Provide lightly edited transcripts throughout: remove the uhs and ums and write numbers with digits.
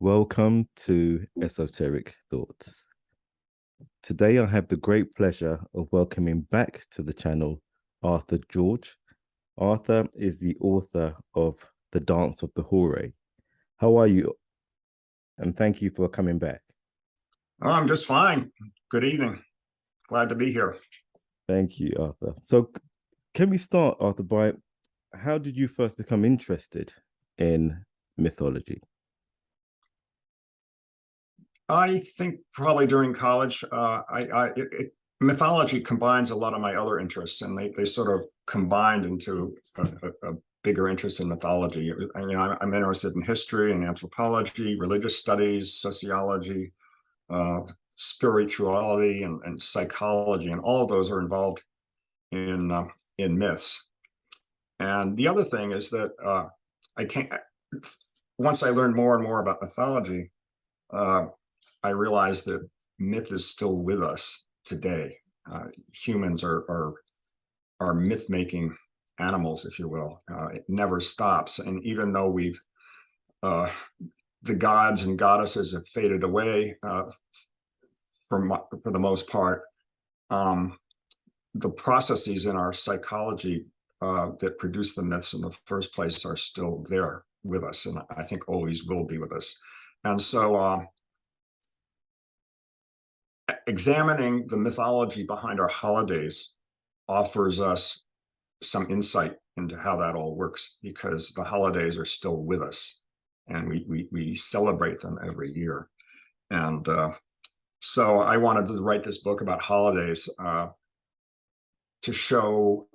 Welcome to Esoteric Thoughts. Today I have the great pleasure of welcoming back to the channel Arthur George. Arthur is the author of The Dance of the Hore. How are you? And thank you for coming back. Oh, I'm just fine. Good evening. Glad to be here. Thank you, Arthur. So can we start, Arthur, by how did you first become interested in mythology? I think probably during college, mythology combines a lot of my other interests, and they sort of combined into a bigger interest in mythology. I'm interested in history and anthropology, religious studies, sociology, spirituality, and psychology, and all of those are involved in myths. And the other thing is that once I learned more and more about mythology, I realized that myth is still with us today. Humans are myth-making animals, if you will. It never stops. And even though the gods and goddesses have faded away for the most part, the processes in our psychology that produce the myths in the first place are still there with us, and I think always will be with us. And so examining the mythology behind our holidays offers us some insight into how that all works, because the holidays are still with us and we celebrate them every year. And so I wanted to write this book about holidays to show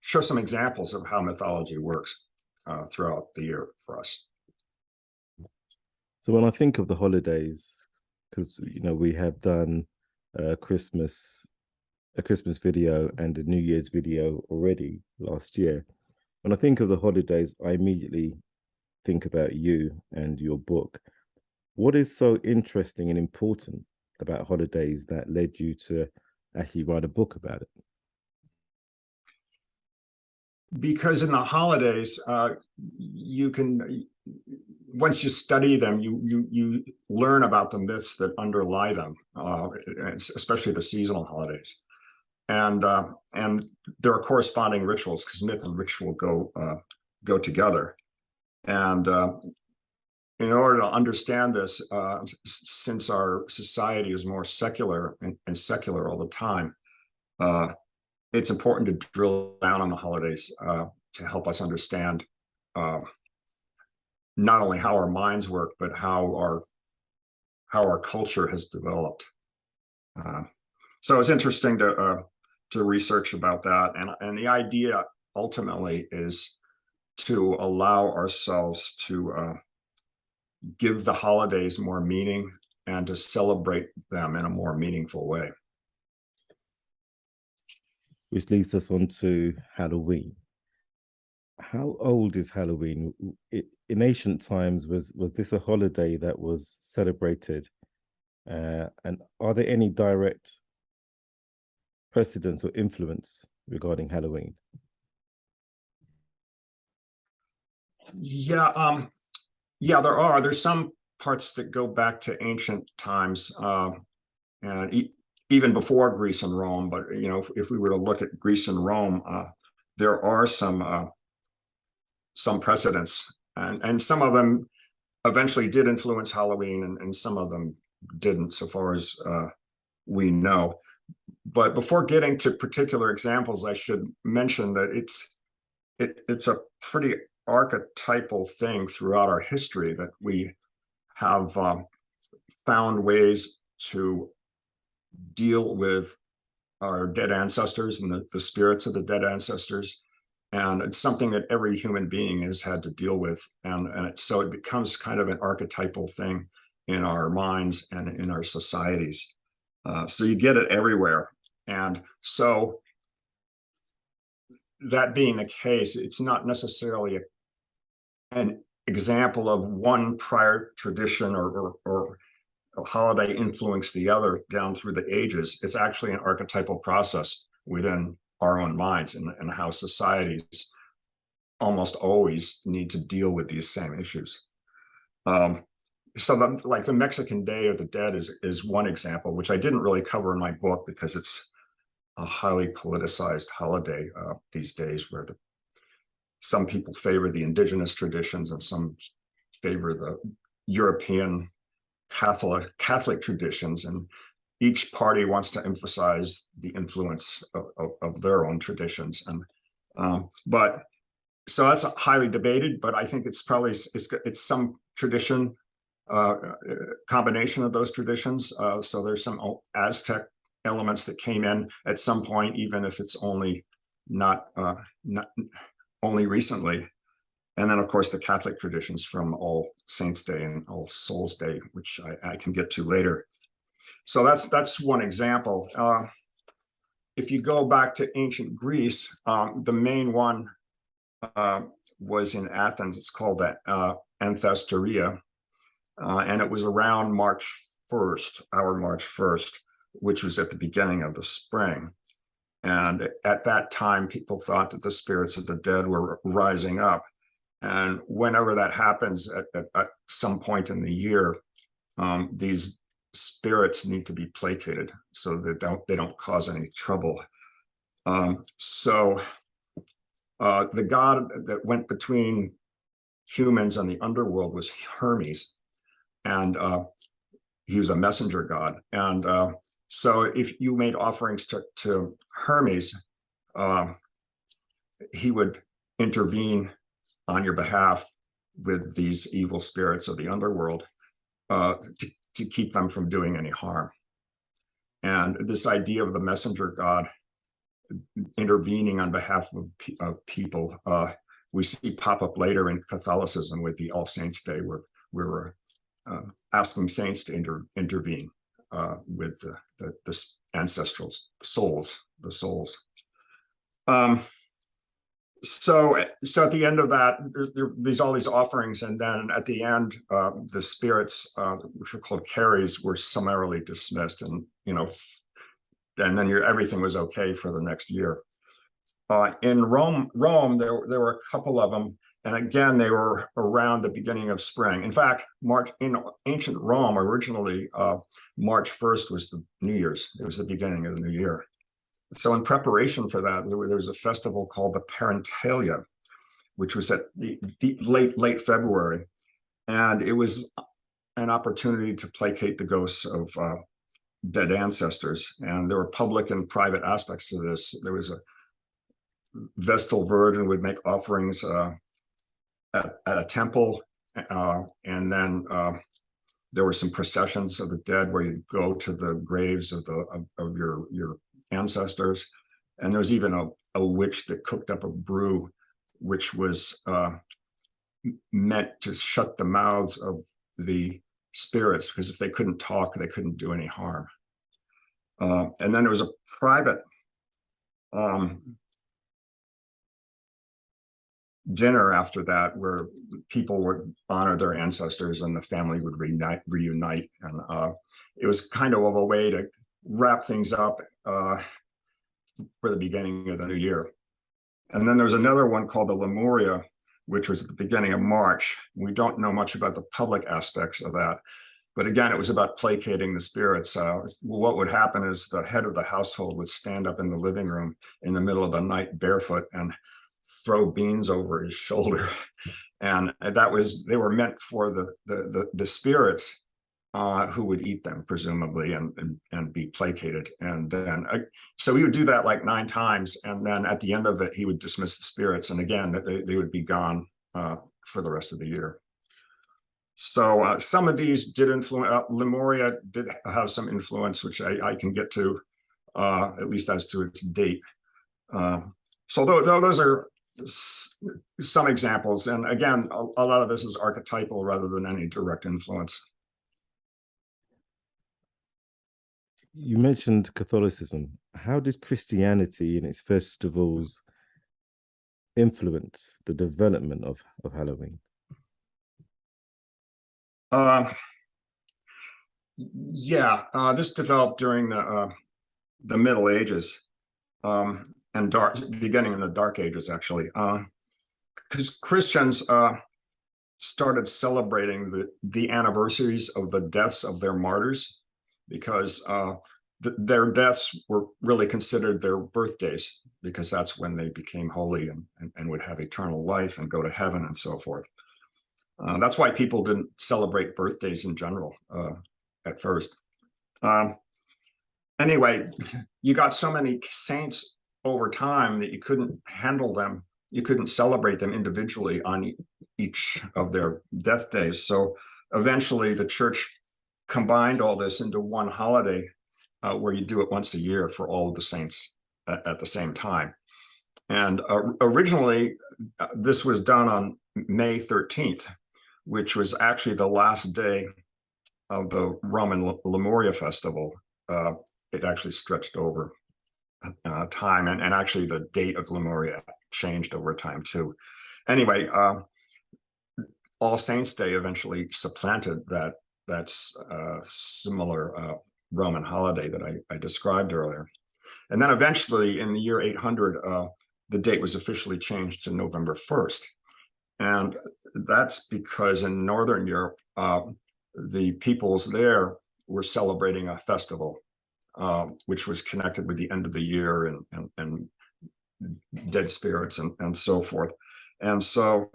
some examples of how mythology works throughout the year for us. So when I think of the holidays, because we have done a Christmas video and a New Year's video already last year. When I think of the holidays, I immediately think about you and your book. What is so interesting and important about holidays that led you to actually write a book about it? Because in the holidays, you can, once you study them, you learn about the myths that underlie them, especially the seasonal holidays, and there are corresponding rituals, because myth and ritual go together. And in order to understand this, since our society is more secular and secular all the time, it's important to drill down on the holidays to help us understand not only how our minds work, but how our culture has developed. So it's interesting to research about that, and the idea ultimately is to allow ourselves to give the holidays more meaning and to celebrate them in a more meaningful way. Which leads us on to Halloween. How old is Halloween? In ancient times, was this a holiday that was celebrated? And are there any direct precedents or influence regarding Halloween? Yeah, there are. There's some parts that go back to ancient times, and even before Greece and Rome. But if we were to look at Greece and Rome, there are some precedents, and some of them eventually did influence Halloween, and some of them didn't, so far as we know. But before getting to particular examples, I should mention that it's a pretty archetypal thing throughout our history, that we have found ways to deal with our dead ancestors and the spirits of the dead ancestors. And it's something that every human being has had to deal with. So it becomes kind of an archetypal thing in our minds and in our societies. So you get it everywhere. And so that being the case, it's not necessarily an example of one prior tradition or a holiday influenced the other down through the ages. It's actually an archetypal process within our own minds, and how societies almost always need to deal with these same issues. So like the Mexican Day of the Dead is one example, which I didn't really cover in my book because it's a highly politicized holiday these days, where some people favor the indigenous traditions and some favor the European Catholic traditions, and each party wants to emphasize the influence of their own traditions. And but so that's highly debated, but I think it's probably it's some tradition, combination of those traditions. So there's some Aztec elements that came in at some point, even if it's only not only recently. And then, of course, the Catholic traditions from All Saints' Day and All Souls' Day, which I can get to later. So that's one example. If you go back to ancient Greece, the main one was in Athens. It's called Anthesteria, and it was around March 1st, our March 1st, which was at the beginning of the spring. And at that time, people thought that the spirits of the dead were rising up. And whenever that happens at some point in the year, these spirits need to be placated so that they don't cause any trouble. So the god that went between humans and the underworld was Hermes, and he was a messenger god. And so if you made offerings to Hermes, he would intervene on your behalf with these evil spirits of the underworld to keep them from doing any harm. And this idea of the messenger god intervening on behalf of people, we see pop up later in Catholicism with the All Saints' Day, where we're asking saints to intervene with the ancestral souls, the souls. So at the end of that, there's all these offerings, and then at the end, the spirits, which are called carries, were summarily dismissed, and and then everything was okay for the next year. In Rome, there were a couple of them, and again, they were around the beginning of spring. In fact, in ancient Rome, originally, March 1st was the New Year's. It was the beginning of the new year. So in preparation for that, there was a festival called the Parentalia, which was at the late February. And it was an opportunity to placate the ghosts of dead ancestors. And there were public and private aspects to this. There was a Vestal Virgin would make offerings at a temple. And then there were some processions of the dead where you'd go to the graves of your ancestors. And there was even a witch that cooked up a brew, which was meant to shut the mouths of the spirits, because if they couldn't talk, they couldn't do any harm. And then there was a private dinner after that, where people would honor their ancestors and the family would reunite. And it was kind of a way to wrap things up for the beginning of the new year. And then there was another one called the Lemuria, which was at the beginning of March. We don't know much about the public aspects of that. But again, it was about placating the spirits. What would happen is the head of the household would stand up in the living room in the middle of the night barefoot and throw beans over his shoulder. And they were meant for the spirits who would eat them, presumably, and be placated. And then, so he would do that like 9 times. And then at the end of it, he would dismiss the spirits. And again, they would be gone for the rest of the year. So some of these did influence, Lemuria did have some influence, which I can get to, at least as to its date. So those are some examples. And again, a lot of this is archetypal rather than any direct influence. You mentioned Catholicism. How did Christianity and its festivals influence the development of Halloween? This developed during the Middle Ages, and beginning in the Dark Ages, actually, because Christians started celebrating the anniversaries of the deaths of their martyrs, because their deaths were really considered their birthdays, because that's when they became holy and would have eternal life and go to heaven and so forth. That's why people didn't celebrate birthdays in general at first. Anyway, you got so many saints over time that you couldn't handle them. You couldn't celebrate them individually on each of their death days. So eventually the church combined all this into one holiday, where you do it once a year for all of the saints at the same time. And originally, this was done on May 13th, which was actually the last day of the Roman Lemuria festival. It actually stretched over time, and actually the date of Lemuria changed over time too. Anyway, All Saints Day eventually supplanted that's similar Roman holiday that I described earlier. And then eventually in the year 800, the date was officially changed to November 1st. And that's because in Northern Europe, the peoples there were celebrating a festival, which was connected with the end of the year and dead spirits and so forth. And so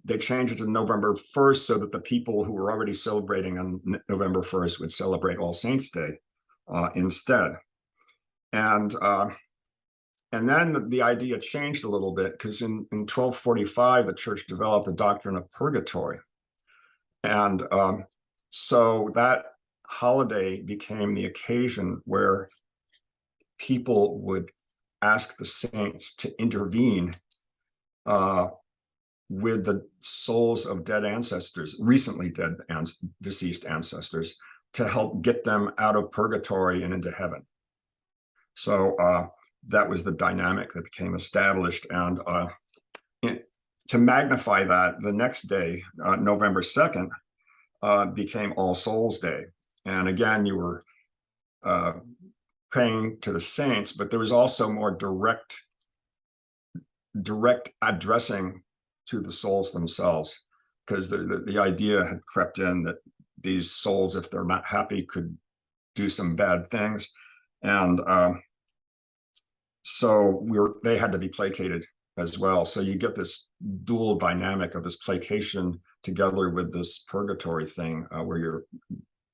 they changed it to November 1st so that the people who were already celebrating on November 1st would celebrate All Saints Day instead. And then the idea changed a little bit, because in 1245, the church developed the doctrine of purgatory. And so that holiday became the occasion where people would ask the saints to intervene with the souls of dead ancestors, recently dead and deceased ancestors, to help get them out of purgatory and into heaven. So that was the dynamic that became established. And to magnify that, the next day, November 2nd, became All Souls Day. And again, you were praying to the saints, but there was also more direct addressing to the souls themselves, because the idea had crept in that these souls, if they're not happy, could do some bad things. And so they had to be placated as well. So you get this dual dynamic of this placation together with this purgatory thing, where you're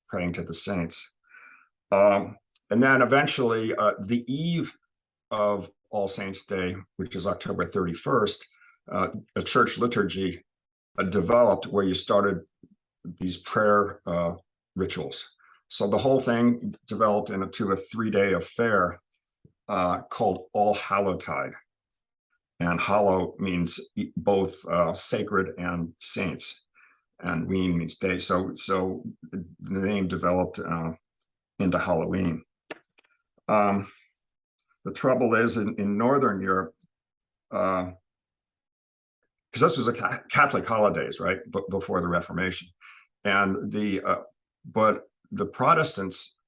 praying to the saints. And then eventually, the eve of All Saints Day, which is October 31st, a church liturgy developed where you started these prayer rituals. So the whole thing developed into a 3-day affair called All Hallowtide. And hallow means both sacred and saints, and ween means day. So the name developed into Halloween. The trouble is in Northern Europe, because this was a Catholic holidays, right, before the Reformation, and but the Protestants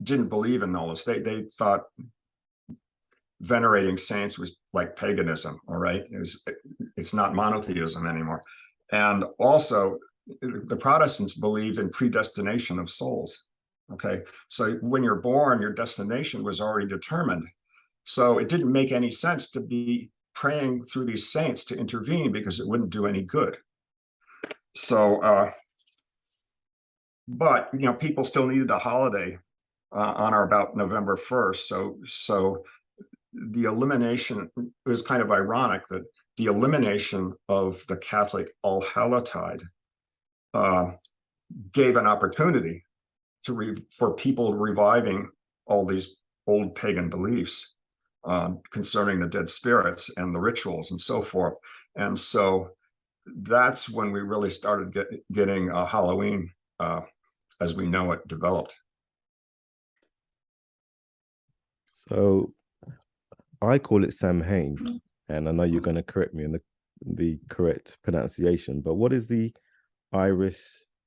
didn't believe in all this. They thought venerating saints was like paganism. All right, it's not monotheism anymore. And also, the Protestants believed in predestination of souls. Okay, so when you're born, your destination was already determined. So it didn't make any sense to be praying through these saints to intervene, because it wouldn't do any good. So, but people still needed a holiday on or about November 1st. So the elimination, it was kind of ironic that the elimination of the Catholic All Hallowtide gave an opportunity for people reviving all these old pagan beliefs concerning the dead spirits and the rituals and so forth. And so that's when we really started getting Halloween as we know it developed. So I call it Samhain, and I know you're going to correct me on the correct pronunciation, but what is the Irish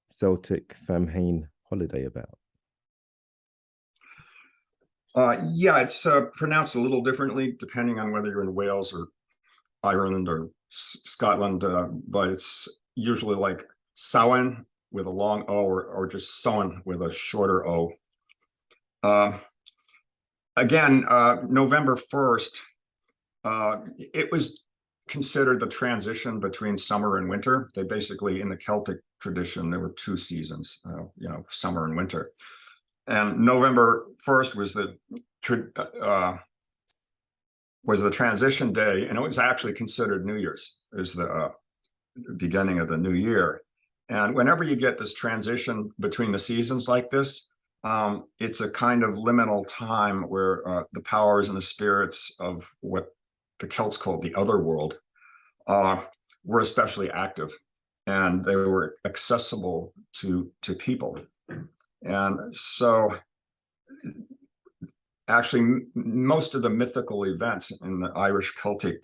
Celtic Samhain holiday about? Yeah, it's pronounced a little differently depending on whether you're in Wales or Ireland or Scotland, but it's usually like Samhain with a long O, or just Samhain with a shorter O. Again, November 1st, it was considered the transition between summer and winter. They basically, in the Celtic tradition, there were two seasons, summer and winter. And November 1st was the transition day, and it was actually considered New Year's. It was the beginning of the new year. And whenever you get this transition between the seasons like this, it's a kind of liminal time where the powers and the spirits of what the Celts called the other world were especially active, and they were accessible to people. And so actually most of the mythical events in the Irish Celtic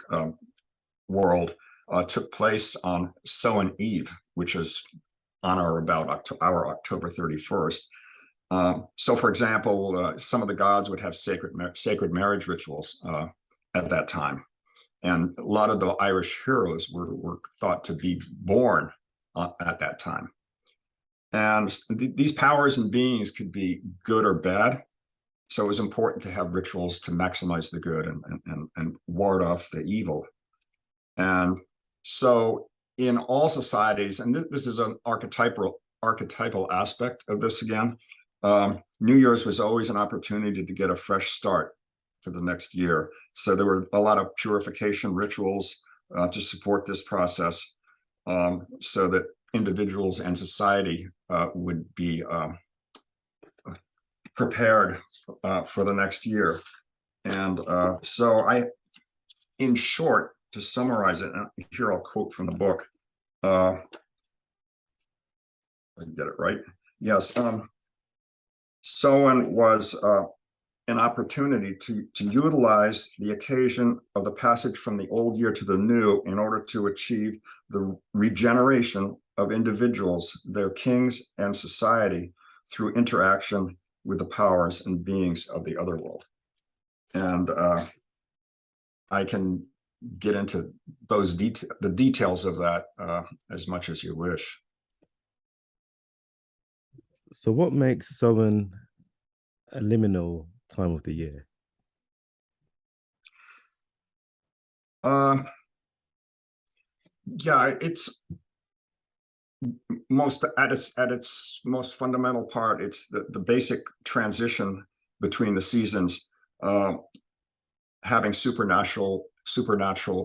world took place on Samhain Eve, which is on or about our October 31st. So, for example, some of the gods would have sacred marriage rituals at that time. And a lot of the Irish heroes were thought to be born at that time. And these powers and beings could be good or bad. So it was important to have rituals to maximize the good and ward off the evil. And so in all societies, and this is an archetypal aspect of this again, New Year's was always an opportunity to get a fresh start for the next year. So there were a lot of purification rituals to support this process, so that individuals and society would be prepared for the next year. And so in short, to summarize it, and here I'll quote from the book. I can get it right. Yes. Samhain was an opportunity to utilize the occasion of the passage from the old year to the new in order to achieve the regeneration of individuals, their kings, and society through interaction with the powers and beings of the other world. And I can get into the details of that as much as you wish. So what makes Samhain a liminal time of the year? Yeah, it's at its most fundamental part, it's the basic transition between the seasons, having supernatural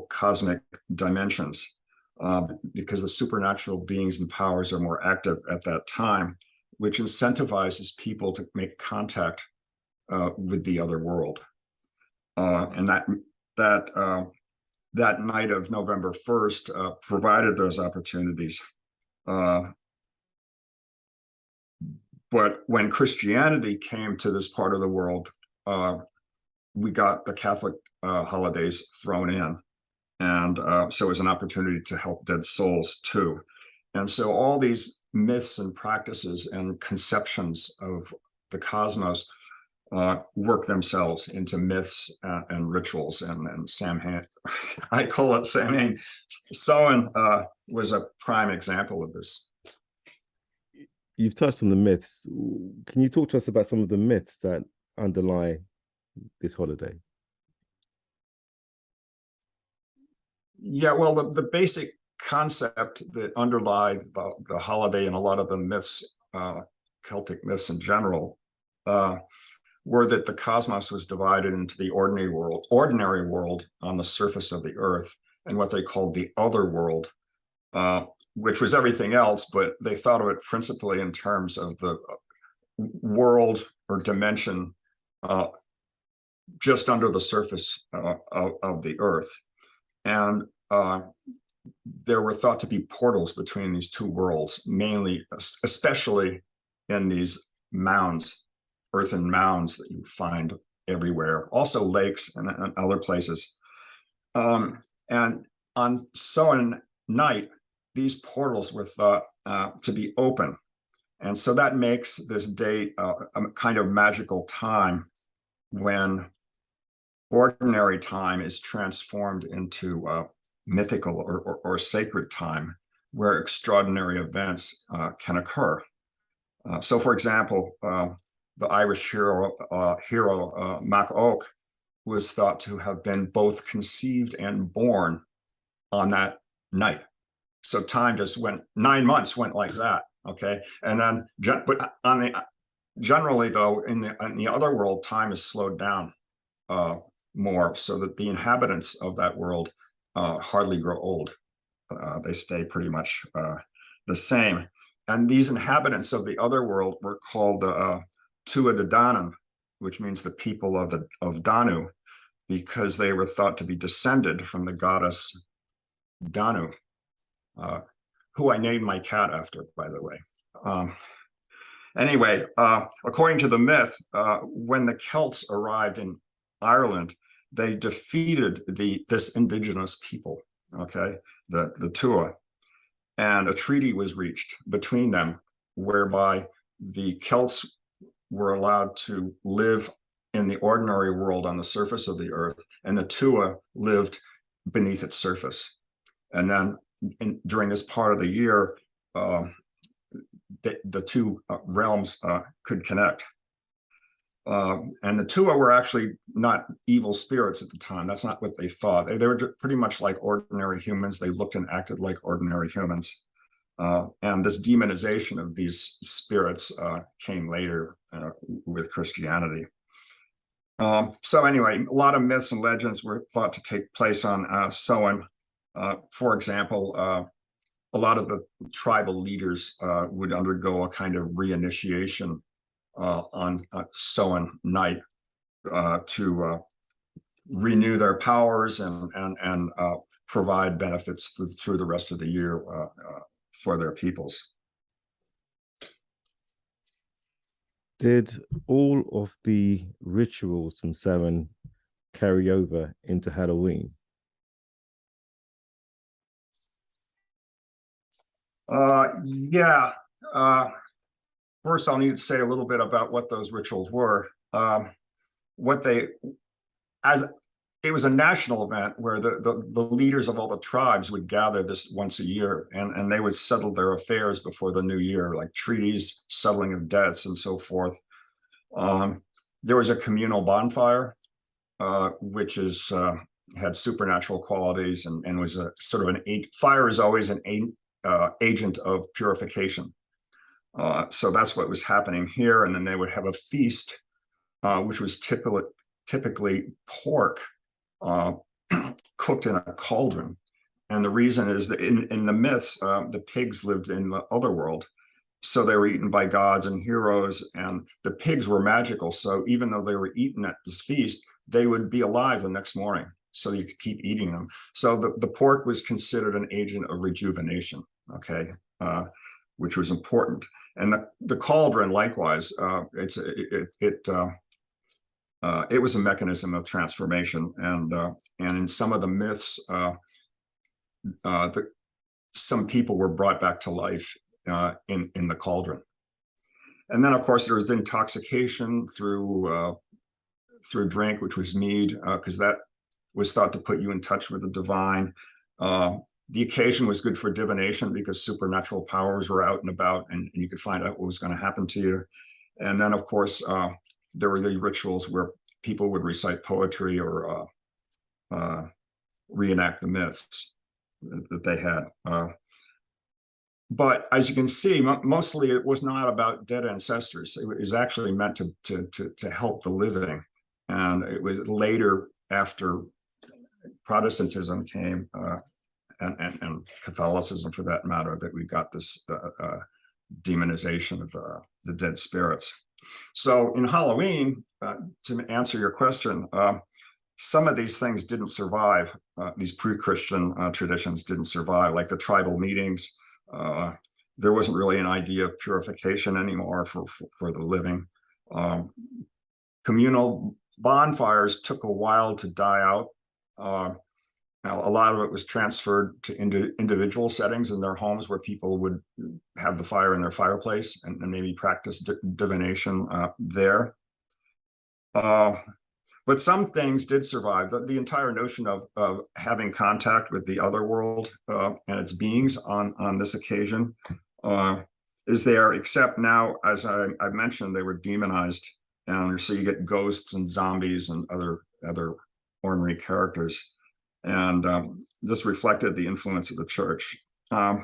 cosmic dimensions, because the supernatural beings and powers are more active at that time, which incentivizes people to make contact with the other world. And that night of November 1st provided those opportunities. But when Christianity came to this part of the world, we got the Catholic holidays thrown in. And so it was an opportunity to help dead souls too. And so all these myths and practices and conceptions of the cosmos work themselves into myths and rituals. And Samhain, I call it Samhain. Samhain was a prime example of this. You've touched on the myths. Can you talk to us about some of the myths that underlie this holiday? Yeah, well, the basic concept that underlie the holiday and a lot of the myths, Celtic myths in general, were that the cosmos was divided into the ordinary world on the surface of the earth, and what they called the other world, which was everything else, but they thought of it principally in terms of the world or dimension just under the surface of the earth. And there were thought to be portals between these two worlds, mainly, especially in these mounds, earthen mounds that you find everywhere, also lakes and other places. And on Samhain night, these portals were thought to be open. And so that makes this date a kind of magical time when ordinary time is transformed into mythical or sacred time where extraordinary events can occur. So, for example, the Irish hero Mac Oak was thought to have been both conceived and born on that night. So time just went, 9 months went like that. Okay, and then but on the generally though in the other world, time is slowed down more, so that the inhabitants of that world hardly grow old. They stay pretty much the same. And these inhabitants of the other world were called the Tua de Danann, which means the people of Danu, because they were thought to be descended from the goddess Danu, who I named my cat after, by the way. Anyway, according to the myth, when the Celts arrived in Ireland, they defeated this indigenous people, okay, the Tua, and a treaty was reached between them whereby the Celts were allowed to live in the ordinary world on the surface of the earth, and the Tua lived beneath its surface. And then during this part of the year, the two realms could connect. And the Tua were actually not evil spirits at the time. That's not what they thought. They were pretty much like ordinary humans. They looked and acted like ordinary humans. And this demonization of these spirits came later with Christianity. So anyway, a lot of myths and legends were thought to take place on Samhain. For example, a lot of the tribal leaders would undergo a kind of reinitiation on Samhain night to renew their powers and provide benefits through the rest of the year for their peoples. Did all of the rituals from Samhain carry over into Halloween? Yeah. First, I'll need to say a little bit about what those rituals were. It was a national event where the leaders of all the tribes would gather this once a year, and they would settle their affairs before the new year, like treaties, settling of debts, and so forth. There was a communal bonfire, which had supernatural qualities and was a sort of fire is always an agent of purification. So that's what was happening here. And then they would have a feast, which was typically pork cooked in a cauldron. And the reason is that in the myths, the pigs lived in the other world. So they were eaten by gods and heroes, and the pigs were magical. So even though they were eaten at this feast, they would be alive the next morning. So you could keep eating them. So the pork was considered an agent of rejuvenation, okay, which was important. And the cauldron, likewise, it was a mechanism of transformation. And in some of the myths, some people were brought back to life in the cauldron. And then, of course, there was intoxication through drink, which was mead, because that was thought to put you in touch with the divine. The occasion was good for divination because supernatural powers were out and about, and you could find out what was going to happen to you. And then, of course, there were the rituals where people would recite poetry or reenact the myths that they had. But as you can see, mostly it was not about dead ancestors. It was actually meant to help the living. And it was later, after Protestantism came, and Catholicism for that matter, that we got this demonization of the dead spirits. So in Halloween, to answer your question, some of these things didn't survive. These pre-Christian traditions didn't survive, like the tribal meetings. There wasn't really an idea of purification anymore for the living. Communal bonfires took a while to die out. Now, a lot of it was transferred to individual settings in their homes, where people would have the fire in their fireplace and maybe practice divination there. But some things did survive. The entire notion of having contact with the other world and its beings on this occasion is there, except now, as I mentioned, they were demonized. And so you get ghosts and zombies and other ornery characters. And this reflected the influence of the church. And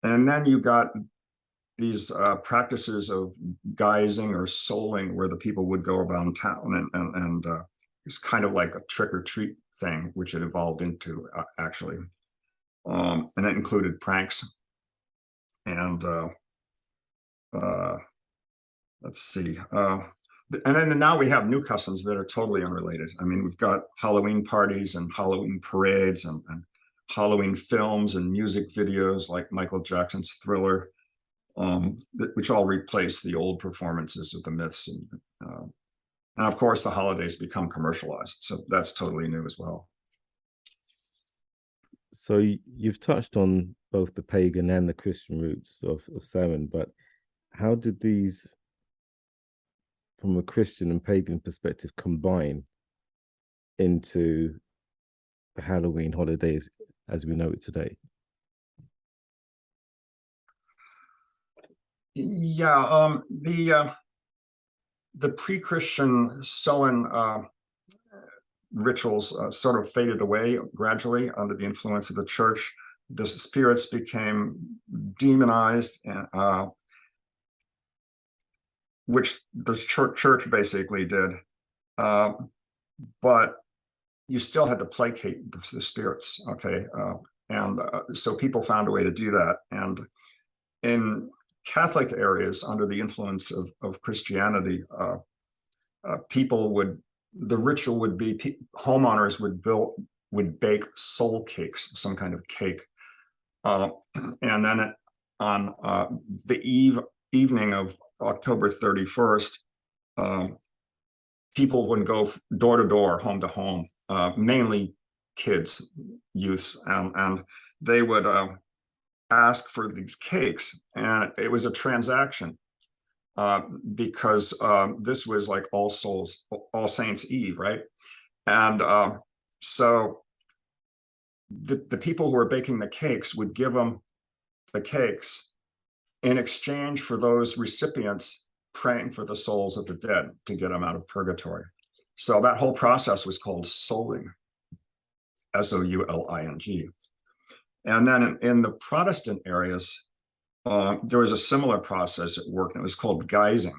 then you got these practices of guising or souling, where the people would go around town and it's kind of like a trick or treat thing, which it evolved into actually. And it included pranks. And let's see. And then now we have new customs that are totally unrelated. I mean, we've got Halloween parties and Halloween parades and Halloween films and music videos like Michael Jackson's Thriller, which all replace the old performances of the myths. And of course, the holidays become commercialized. So that's totally new as well. So you've touched on both the pagan and the Christian roots of Samhain, but how did these, from a Christian and pagan perspective, combine into the Halloween holidays as we know it today? Yeah, the pre-Christian Samhain rituals sort of faded away gradually under the influence of the church. The spirits became demonized, and which the church basically did. But you still had to placate the spirits, okay? And so people found a way to do that. And in Catholic areas, under the influence of Christianity, the ritual would be homeowners would bake soul cakes, some kind of cake, and then on the evening of October 31st, people would go door to door, home to home, mainly kids, youths, and they would ask for these cakes, and it was a transaction. Because this was like All Saints Eve, right? And so the people who were baking the cakes would give them the cakes in exchange for those recipients praying for the souls of the dead to get them out of purgatory. So that whole process was called souling, S-O-U-L-I-N-G. And then in the Protestant areas, there was a similar process at work, and it was called guising.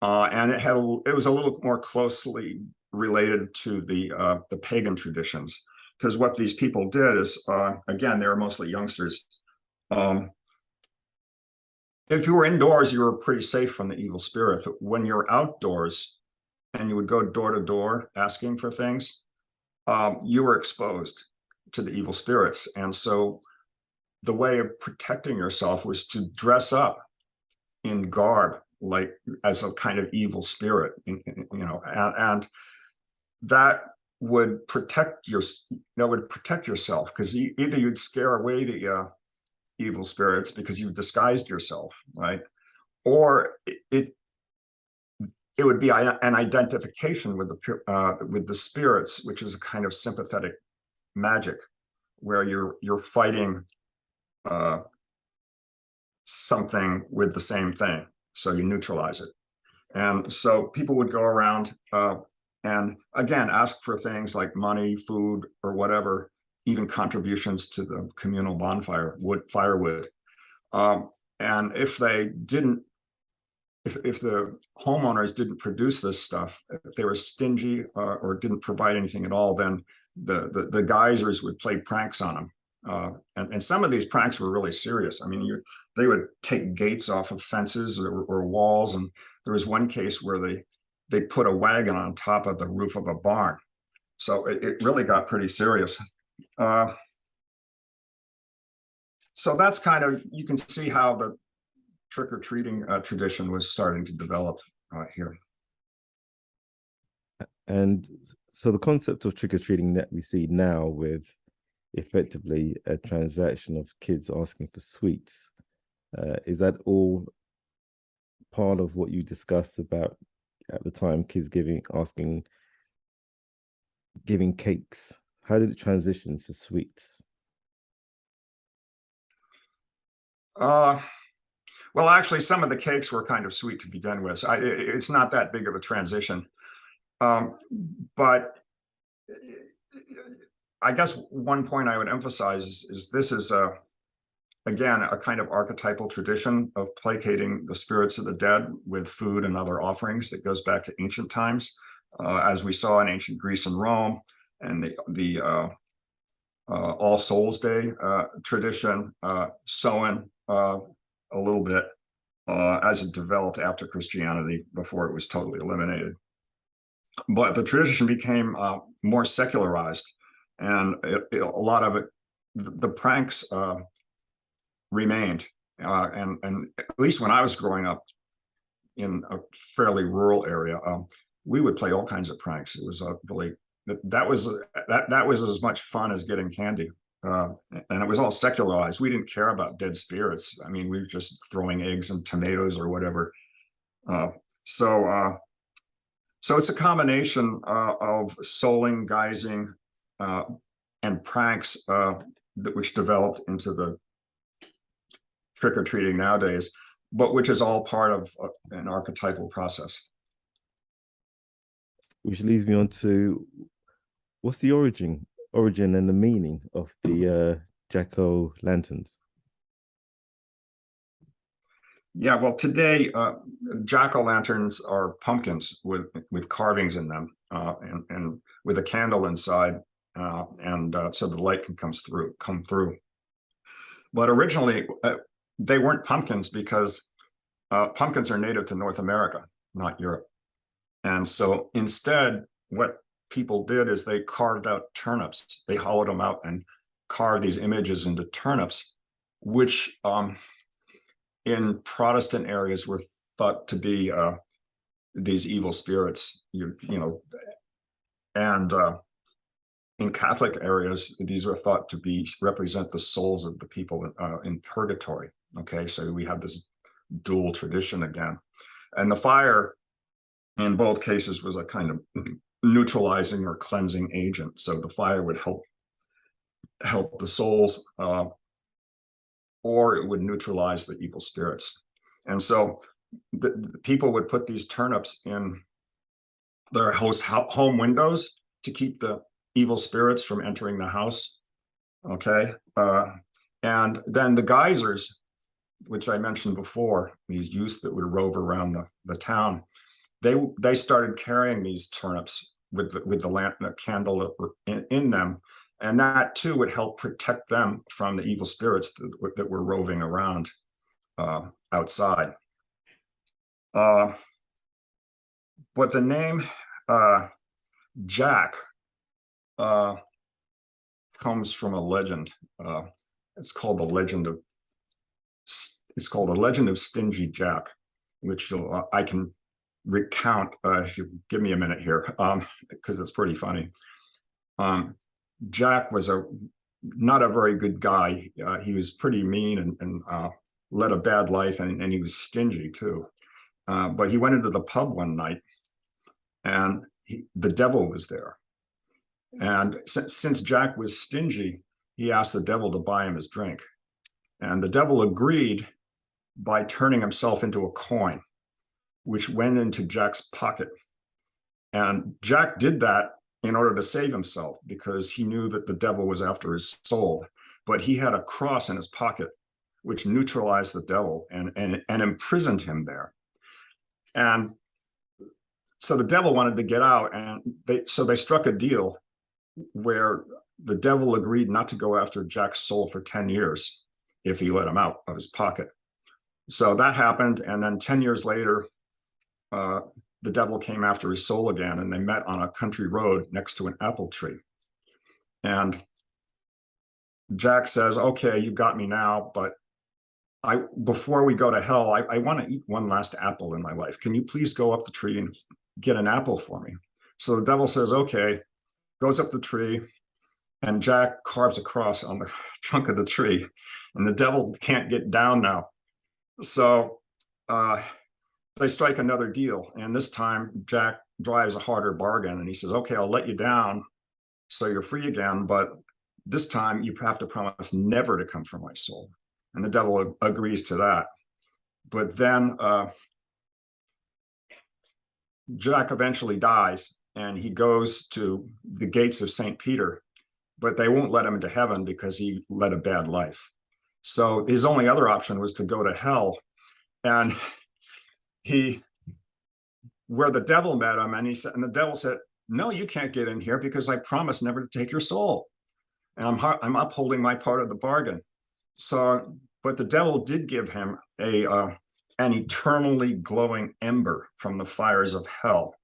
And it was a little more closely related to the pagan traditions, because what these people did is, again, they were mostly youngsters. If you were indoors, you were pretty safe from the evil spirit. But when you're outdoors and you would go door to door asking for things, you were exposed to the evil spirits. And so the way of protecting yourself was to dress up in garb, like as a kind of evil spirit, and that would protect yourself, because either you'd scare away the evil spirits because you've disguised yourself, right? Or it would be an identification with the spirits, which is a kind of sympathetic magic, where you're fighting something with the same thing, so you neutralize it. And so people would go around and again ask for things like money, food, or whatever, even contributions to the communal bonfire, firewood. And if they didn't, if the homeowners didn't produce this stuff, if they were stingy or didn't provide anything at all, then the geysers would play pranks on them. And some of these pranks were really serious. I mean, they would take gates off of fences or walls. And there was one case where they put a wagon on top of the roof of a barn. So it really got pretty serious. So that's kind of, you can see how the trick-or-treating tradition was starting to develop here. And so the concept of trick-or-treating that we see now, with effectively a transaction of kids asking for sweets, is that all part of what you discussed about at the time, kids giving cakes. How did it transition to sweets? Uh, well, actually, some of the cakes were kind of sweet to begin with. So it's not that big of a transition. But I guess one point I would emphasize is this is again, a kind of archetypal tradition of placating the spirits of the dead with food and other offerings that goes back to ancient times, as we saw in ancient Greece and Rome, and the All Souls Day tradition, Samhain a little bit as it developed after Christianity before it was totally eliminated. But the tradition became more secularized, and a lot of it, the pranks remained. And at least when I was growing up in a fairly rural area, we would play all kinds of pranks. It was really that was as much fun as getting candy. And it was all secularized. We didn't care about dead spirits. I mean, we were just throwing eggs and tomatoes or whatever. So it's a combination of souling, guising, and pranks which developed into the trick-or-treating nowadays, but which is all part of an archetypal process. Which leads me on to what's the origin and the meaning of the jack-o'-lanterns? Yeah, well, today jack-o'-lanterns are pumpkins with carvings in them, and with a candle inside, and so the light can come through. But originally, they weren't pumpkins because pumpkins are native to North America, not Europe. And so instead, what people did is they carved out turnips. They hollowed them out and carved these images into turnips, which in Protestant areas were thought to be these evil spirits, you know, and in Catholic areas, these were thought to represent the souls of the people in purgatory. Okay, so we have this dual tradition again. And the fire in both cases was a kind of neutralizing or cleansing agent. So the fire would help the souls, or it would neutralize the evil spirits. And so the people would put these turnips in their home windows to keep the evil spirits from entering the house. Okay, and then the geysers, which I mentioned before, these youths that would rove around the town, they started carrying these turnips with the lamp and a candle that were in them, and that too would help protect them from the evil spirits that were roving around outside. But the name Jack comes from a legend. It's called the legend of Stingy Jack, which I can recount if you give me a minute here, because it's pretty funny. Jack was not a very good guy. He was pretty mean and led a bad life, and he was stingy too. But he went into the pub one night, and the devil was there. And since Jack was stingy, he asked the devil to buy him his drink. And the devil agreed by turning himself into a coin, which went into Jack's pocket. And Jack did that in order to save himself, because he knew that the devil was after his soul. But he had a cross in his pocket, which neutralized the devil and imprisoned him there. And so the devil wanted to get out, and they struck a deal where the devil agreed not to go after Jack's soul for 10 years if he let him out of his pocket. So that happened, and then 10 years later, the devil came after his soul again, and they met on a country road next to an apple tree. And Jack says, okay, you got me now, but before we go to hell, I want to eat one last apple in my life. Can you please go up the tree and get an apple for me? So the devil says, okay, goes up the tree, and Jack carves a cross on the trunk of the tree, and the devil can't get down now. So the they strike another deal. And this time Jack drives a harder bargain, and he says, okay, I'll let you down so you're free again, but this time you have to promise never to come for my soul. And the devil agrees to that. But then Jack eventually dies, and he goes to the gates of St. Peter, but they won't let him into heaven because he led a bad life. So his only other option was to go to hell. And where the devil met him, and the devil said, no, you can't get in here because I promised never to take your soul. And I'm upholding my part of the bargain. So, but the devil did give him an eternally glowing ember from the fires of hell,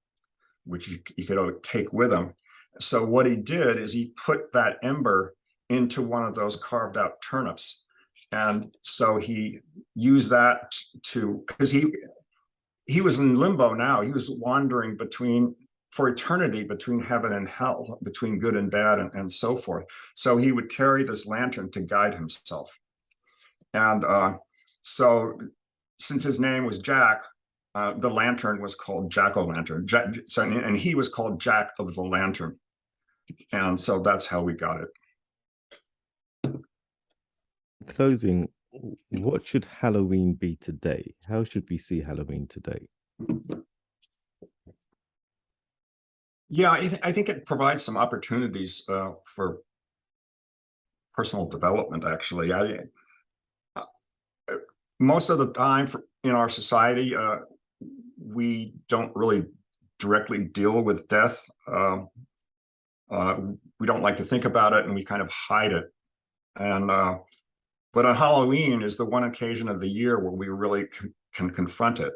which he could take with him. So what he did is he put that ember into one of those carved out turnips. And so he used that because he was in limbo now. He was wandering for eternity between heaven and hell, between good and bad, and so forth. So he would carry this lantern to guide himself. And so since his name was Jack, the lantern was called Jack-o'-lantern. And he was called Jack of the Lantern. And so that's how we got it. Closing, what should Halloween be today? How should we see Halloween today? Yeah, I think it provides some opportunities for personal development, actually. Most of the time in our society, we don't really directly deal with death. We don't like to think about it, and we kind of hide it. And but on Halloween is the one occasion of the year where we really can confront it.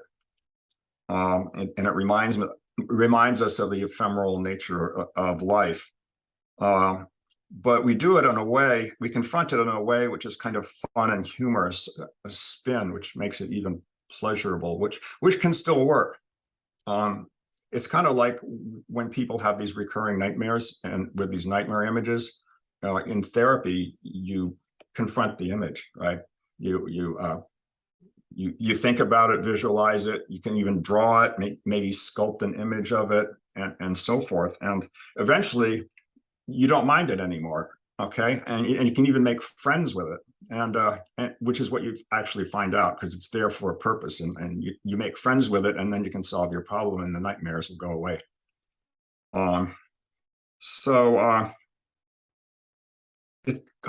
And it reminds us of the ephemeral nature of life. But we do it in a way, we confront it in a way which is kind of fun and humorous, a spin, which makes it even pleasurable, which can still work. It's kind of like when people have these recurring nightmares, and with these nightmare images, in therapy, you confront the image, right? You think about it, visualize it. You can even draw it, maybe sculpt an image of it, and so forth. And eventually, you don't mind it anymore, okay? And you can even make friends with it, and which is what you actually find out, because it's there for a purpose, and you make friends with it, and then you can solve your problem, and the nightmares will go away.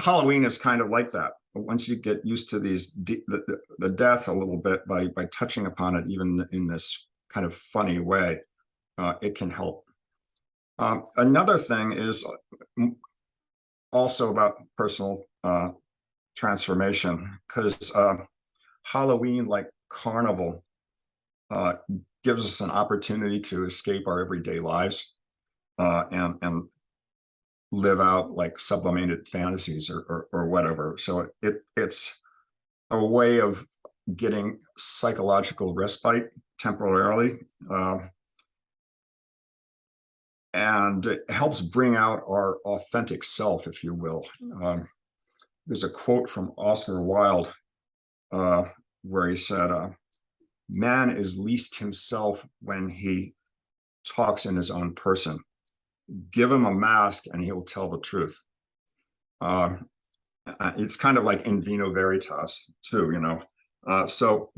Halloween is kind of like that. Once you get used to the death a little bit by touching upon it, even in this kind of funny way, it can help. Another thing is also about personal transformation, because Halloween, like carnival, gives us an opportunity to escape our everyday lives and live out like sublimated fantasies or whatever. So it's a way of getting psychological respite temporarily. And it helps bring out our authentic self, if you will. There's a quote from Oscar Wilde where he said, man is least himself when he talks in his own person. Give him a mask and he'll tell the truth. It's kind of like in vino veritas too, you know. So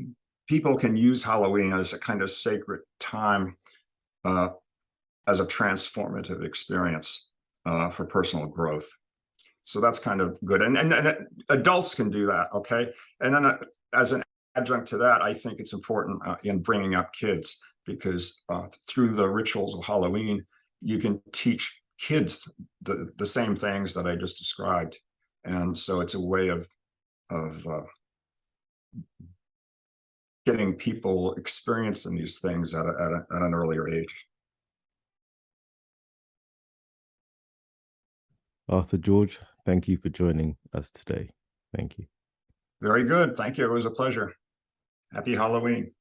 people can use Halloween as a kind of sacred time, as a transformative experience for personal growth. So that's kind of good. And adults can do that, okay? And then as an adjunct to that, I think it's important in bringing up kids, because through the rituals of Halloween, you can teach kids the same things that I just described. And so it's a way of getting people experiencing these things at an earlier age. Arthur George, thank you for joining us today. Thank you. Very good. Thank you. It was a pleasure. Happy Halloween.